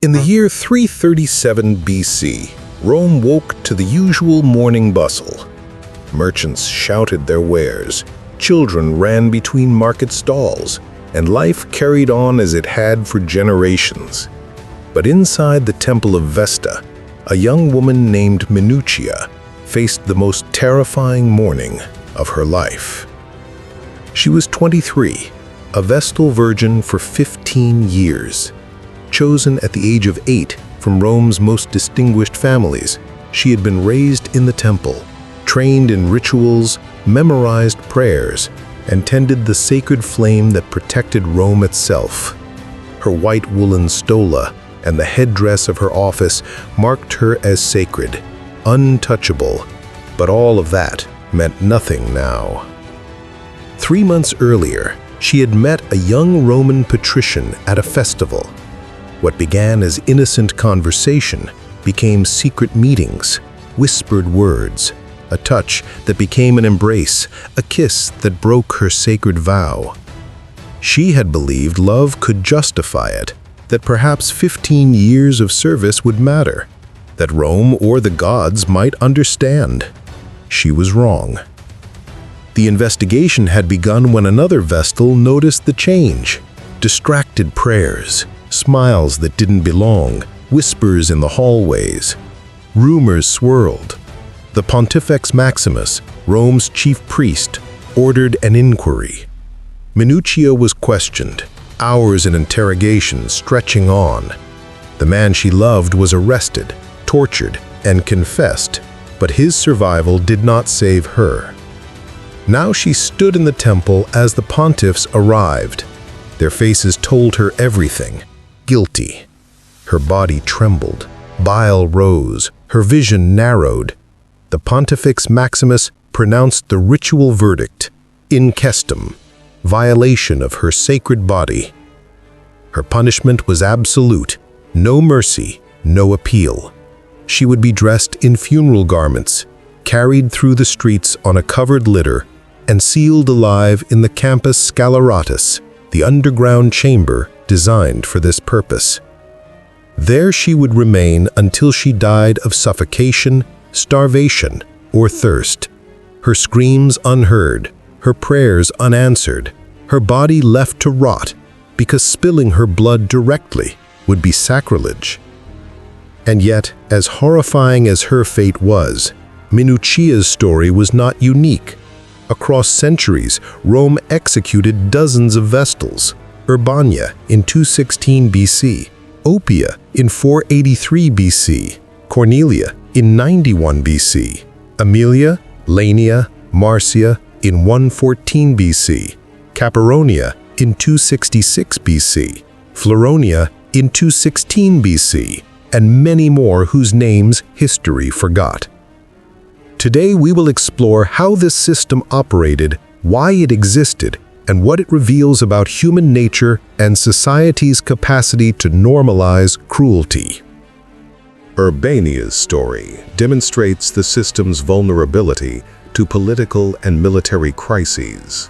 In the year 337 BC, Rome woke to the usual morning bustle. Merchants shouted their wares, children ran between market stalls, and life carried on as it had for generations. But inside the temple of Vesta, a young woman named Minucia faced the most terrifying morning of her life. She was 23, a vestal virgin for 15 years. Chosen at the age of 8 from Rome's most distinguished families, she had been raised in the temple, trained in rituals, memorized prayers, and tended the sacred flame that protected Rome itself. Her white woolen stola and the headdress of her office marked her as sacred, untouchable, but all of that meant nothing now. 3 months earlier, she had met a young Roman patrician at a festival. What began as innocent conversation became secret meetings, whispered words, a touch that became an embrace, a kiss that broke her sacred vow. She had believed love could justify it, that perhaps 15 years of service would matter, that Rome or the gods might understand. She was wrong. The investigation had begun when another vestal noticed the change. Distracted prayers, smiles that didn't belong, whispers in the hallways. Rumors swirled. The Pontifex Maximus, Rome's chief priest, ordered an inquiry. Minucia was questioned, hours in interrogation stretching on. The man she loved was arrested, tortured, and confessed, but his survival did not save her. Now she stood in the temple as the pontiffs arrived. Their faces told her everything. Guilty. Her body trembled. Bile rose. Her vision narrowed. The Pontifex Maximus pronounced the ritual verdict, incestum, violation of her sacred body. Her punishment was absolute. No mercy, no appeal. She would be dressed in funeral garments, carried through the streets on a covered litter, and sealed alive in the Campus Scaleratus, the underground chamber designed for this purpose. There she would remain until she died of suffocation, starvation, or thirst, her screams unheard, her prayers unanswered, her body left to rot, because spilling her blood directly would be sacrilege. And yet, as horrifying as her fate was, Minucia's story was not unique. Across centuries, Rome executed dozens of vestals. Urbania in 216 BC, Oppia in 483 BC, Cornelia in 91 BC, Aemilia, Lania, Marcia in 114 BC, Caparonia in 266 BC, Floronia in 216 BC, and many more whose names history forgot. Today we will explore how this system operated, why it existed, and what it reveals about human nature and society's capacity to normalize cruelty. Urbania's story demonstrates the system's vulnerability to political and military crises.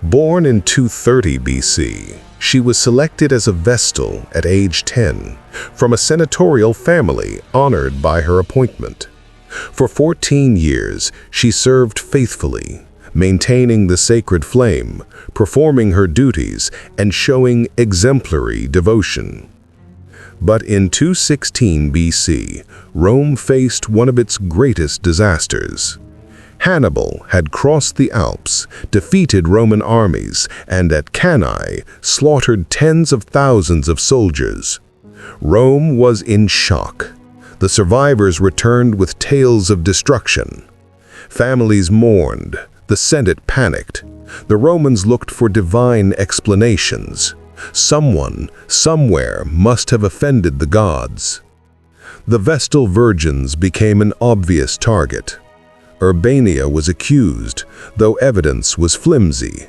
Born in 230 BC, she was selected as a vestal at age 10 from a senatorial family honored by her appointment. For 14 years, she served faithfully, maintaining the sacred flame, performing her duties, and showing exemplary devotion. But in 216 BC, Rome faced one of its greatest disasters. Hannibal had crossed the Alps, defeated Roman armies, and at Cannae slaughtered tens of thousands of soldiers. Rome was in shock. The survivors returned with tales of destruction. Families mourned. The Senate panicked. The Romans looked for divine explanations. Someone, somewhere, must have offended the gods. The Vestal virgins became an obvious target. Urbania was accused, though evidence was flimsy.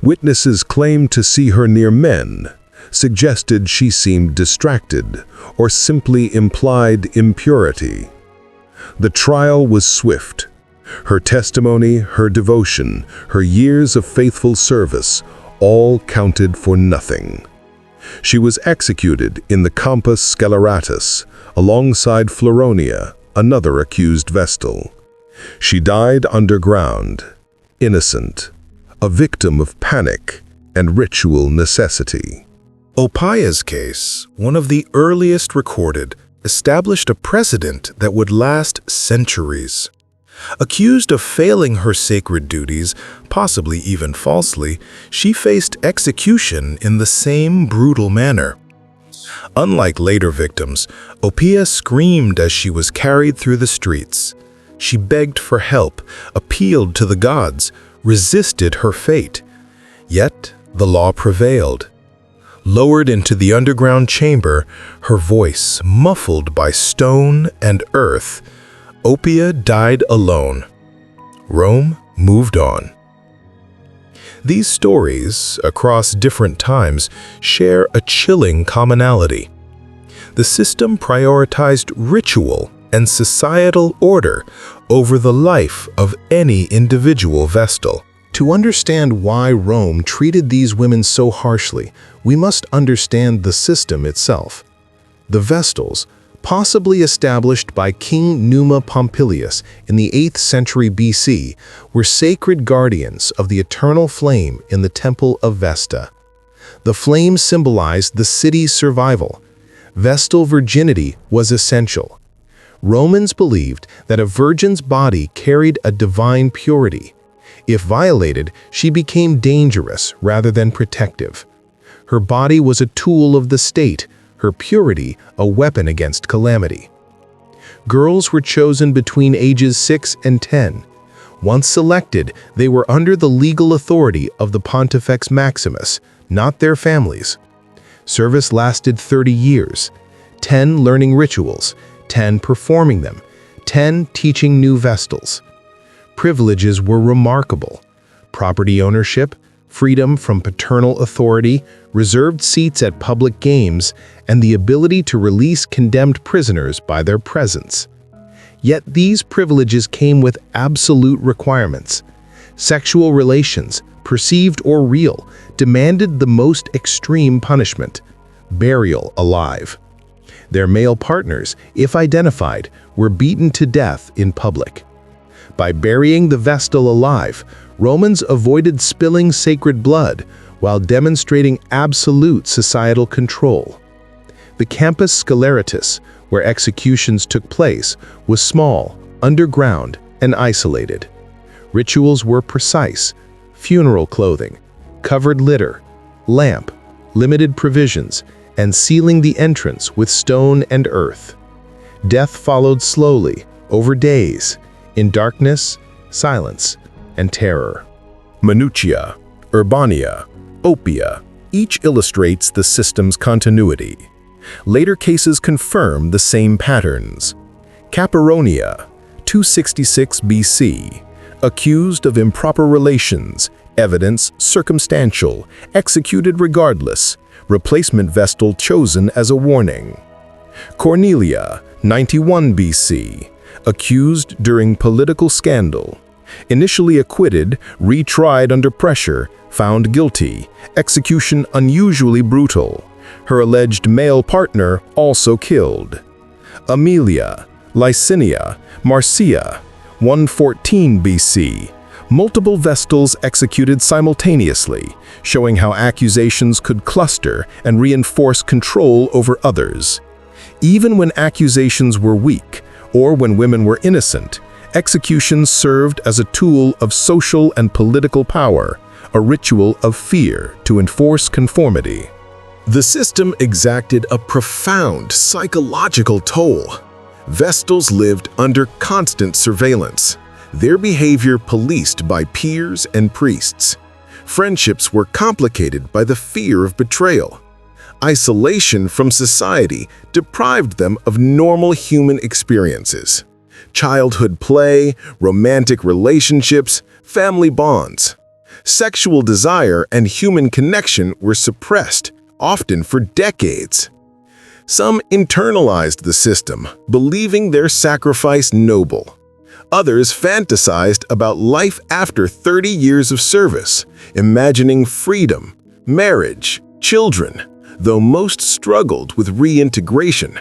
Witnesses claimed to see her near men, suggested she seemed distracted, or simply implied impurity. The trial was swift. Her testimony, her devotion, her years of faithful service, all counted for nothing. She was executed in the Campus Sceleratus, alongside Floronia, another accused vestal. She died underground, innocent, a victim of panic and ritual necessity. Oppia's case, one of the earliest recorded, established a precedent that would last centuries. Accused of failing her sacred duties, possibly even falsely, she faced execution in the same brutal manner. Unlike later victims, Oppia screamed as she was carried through the streets. She begged for help, appealed to the gods, resisted her fate. Yet the law prevailed. Lowered into the underground chamber, her voice muffled by stone and earth, Oppia died alone. Rome moved on. These stories, across different times, share a chilling commonality. The system prioritized ritual and societal order over the life of any individual vestal. To understand why Rome treated these women so harshly, we must understand the system itself. The Vestals, possibly established by King Numa Pompilius in the 8th century BC, were sacred guardians of the eternal flame in the Temple of Vesta. The flame symbolized the city's survival. Vestal virginity was essential. Romans believed that a virgin's body carried a divine purity. If violated, she became dangerous rather than protective. Her body was a tool of the state, her purity a weapon against calamity. Girls were chosen between ages 6 and 10. Once selected, they were under the legal authority of the Pontifex Maximus, not their families. Service lasted 30 years, 10 learning rituals, 10 performing them, 10 teaching new vestals. Privileges were remarkable: property ownership, freedom from paternal authority, reserved seats at public games, and the ability to release condemned prisoners by their presence. Yet these privileges came with absolute requirements. Sexual relations, perceived or real, demanded the most extreme punishment: burial alive. Their male partners, if identified, were beaten to death in public. By burying the vestal alive, Romans avoided spilling sacred blood while demonstrating absolute societal control. The Campus Sceleratus, where executions took place, was small, underground, and isolated. Rituals were precise: funeral clothing, covered litter, lamp, limited provisions, and sealing the entrance with stone and earth. Death followed slowly, over days, in darkness, silence, and terror. Minutia, Urbania, Oppia, each illustrates the system's continuity. Later cases confirm the same patterns. Caparonia, 266 BC, accused of improper relations, evidence circumstantial, executed regardless, replacement vestal chosen as a warning. Cornelia, 91 BC, accused during political scandal, initially acquitted, retried under pressure, found guilty, execution unusually brutal, her alleged male partner also killed. Aemilia, Licinius, Marcia, 114 BC, multiple vestals executed simultaneously, showing how accusations could cluster and reinforce control over others. Even when accusations were weak, or when women were innocent, executions served as a tool of social and political power, a ritual of fear to enforce conformity. The system exacted a profound psychological toll. Vestals lived under constant surveillance, their behavior policed by peers and priests. Friendships were complicated by the fear of betrayal. Isolation from society deprived them of normal human experiences: childhood play, romantic relationships, family bonds. Sexual desire and human connection were suppressed, often for decades. Some internalized the system, believing their sacrifice noble. Others fantasized about life after 30 years of service, imagining freedom, marriage, children, though most struggled with reintegration.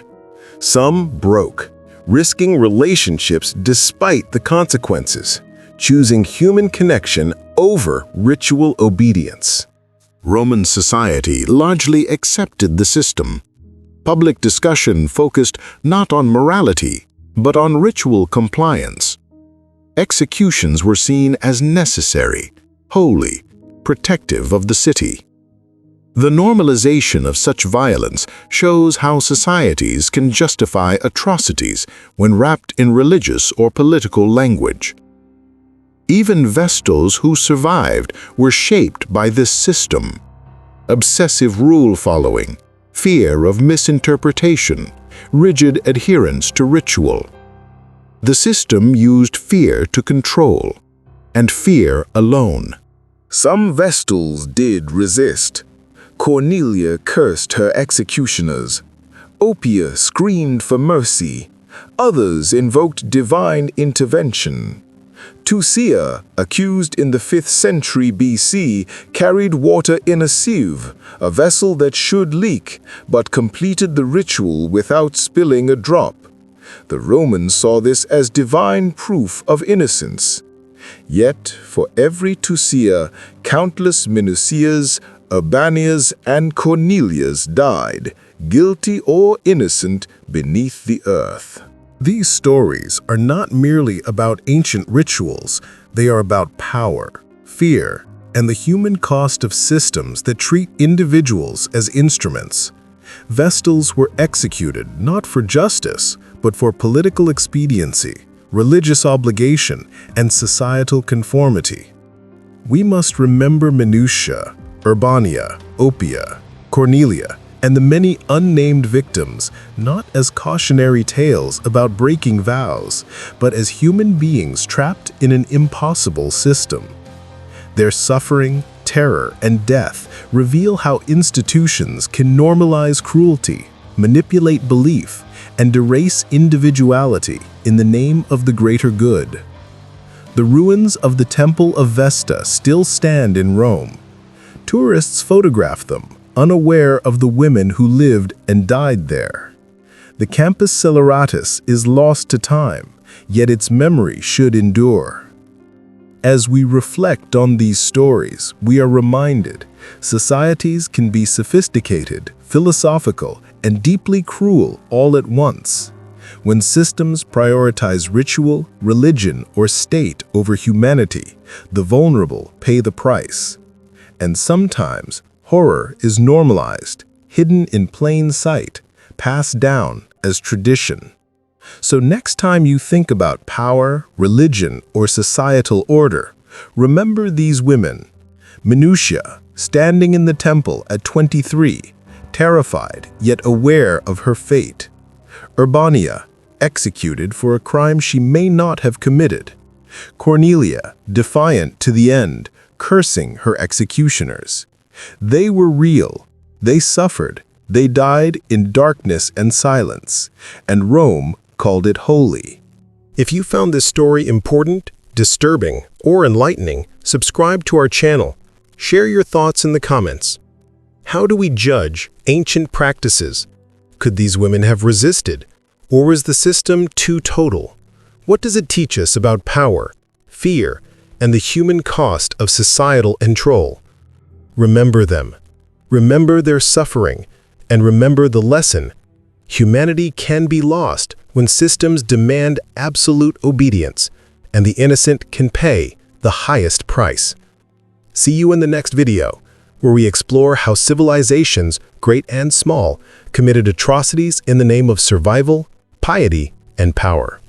Some broke, risking relationships despite the consequences, choosing human connection over ritual obedience. Roman society largely accepted the system. Public discussion focused not on morality, but on ritual compliance. Executions were seen as necessary, holy, protective of the city. The normalization of such violence shows how societies can justify atrocities when wrapped in religious or political language. Even vestals who survived were shaped by this system. Obsessive rule-following, fear of misinterpretation, rigid adherence to ritual. The system used fear to control, and fear alone. Some vestals did resist. Cornelia cursed her executioners. Oppia screamed for mercy. Others invoked divine intervention. Tusia, accused in the 5th century BC, carried water in a sieve, a vessel that should leak, but completed the ritual without spilling a drop. The Romans saw this as divine proof of innocence. Yet, for every Tusia, countless Minucias, Urbanias, and Cornelias died, guilty or innocent, beneath the earth. These stories are not merely about ancient rituals, they are about power, fear, and the human cost of systems that treat individuals as instruments. Vestals were executed not for justice, but for political expediency, religious obligation, and societal conformity. We must remember Minucia, Urbania, Oppia, Cornelia, and the many unnamed victims not as cautionary tales about breaking vows, but as human beings trapped in an impossible system. Their suffering, terror, and death reveal how institutions can normalize cruelty, manipulate belief, and erase individuality in the name of the greater good. The ruins of the Temple of Vesta still stand in Rome. Tourists photograph them, unaware of the women who lived and died there. The Campus Celeratus is lost to time, yet its memory should endure. As we reflect on these stories, we are reminded societies can be sophisticated, philosophical, and deeply cruel all at once. When systems prioritize ritual, religion, or state over humanity, the vulnerable pay the price. And sometimes, horror is normalized, hidden in plain sight, passed down as tradition. So next time you think about power, religion, or societal order, remember these women. Minucia, standing in the temple at 23, terrified yet aware of her fate. Urbania, executed for a crime she may not have committed. Cornelia, defiant to the end, cursing her executioners. They were real, they suffered, they died in darkness and silence, and Rome called it holy. If you found this story important, disturbing, or enlightening, subscribe to our channel. Share your thoughts in the comments. How do we judge ancient practices? Could these women have resisted? Or was the system too total? What does it teach us about power, fear, and the human cost of societal control? Remember them. Remember their suffering, and remember the lesson. Humanity can be lost when systems demand absolute obedience, and the innocent can pay the highest price. See you in the next video, where we explore how civilizations, great and small, committed atrocities in the name of survival, piety, and power.